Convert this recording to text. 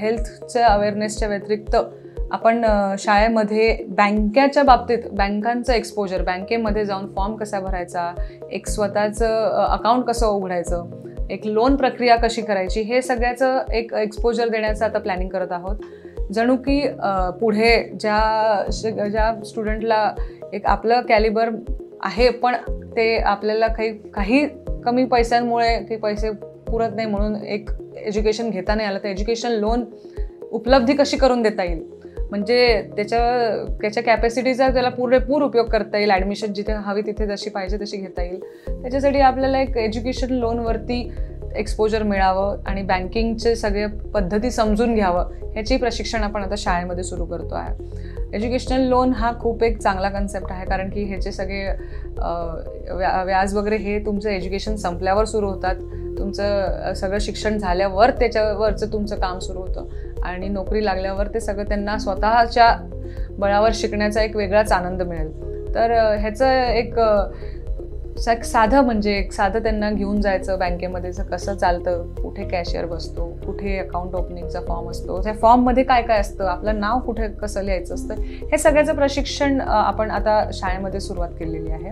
हेल्थच्या अवेअरनेसच्या व्यतिरिक्त आपण शाळेमध्ये बँकेच्या बाबतीत बँकांचं एक्सपोजर, बँकेमध्ये जाऊन फॉर्म कसा भरायचा, एक स्वतःचं अकाउंट कसं उघडायचं, एक लोन प्रक्रिया कशी करायची, हे सगळ्याचं एक एक्सपोजर देण्याचं आता प्लॅनिंग करत आहोत. जणू की पुढे ज्या स्टुडंटला एक आपलं कॅलिबर आहे पण ते आपल्याला काही कमी पैशांमुळे ते पैसे पुरत नाही म्हणून एक एज्युकेशन घेता नाही आलं, तर एज्युकेशन लोन उपलब्धी कशी करून देता येईल, म्हणजे त्याच्या कॅपॅसिटीचा त्याला पुरेपूर उपयोग करता येईल, ॲडमिशन जिथे हवी तिथे जशी पाहिजे तशी घेता येईल. त्याच्यासाठी आपल्याला एक एज्युकेशन लोनवरती एक्सपोजर मिळावं आणि बँकिंगचे सगळे पद्धती समजून घ्यावं, ह्याची प्रशिक्षण आपण आता शाळेमध्ये सुरू करतो आहे. एज्युकेशनल लोन हा खूप एक चांगला कन्सेप्ट आहे, कारण की ह्याचे सगळे व्याज वगैरे हे तुमचं एज्युकेशन संपल्यावर सुरू होतात. तुमचं सगळं शिक्षण झाल्यावर त्याच्यावरचं तुमचं काम सुरू होतं आणि नोकरी लागल्यावर ते सगळं त्यांना स्वतःच्या बळावर शिकण्याचा एक वेगळाच आनंद मिळेल. तर ह्याचं एक साधं त्यांना घेऊन जायचं बँकेमध्ये, कसं चालतं, कुठे कॅशियर बसतो, कुठे अकाउंट ओपनिंगचा फॉर्म असतो, त्या फॉर्ममध्ये काय काय असतं, आपलं नाव कुठे कसं लिहायचं असतं, हे सगळ्याचं प्रशिक्षण आपण आता शाळेमध्ये सुरुवात केलेली आहे.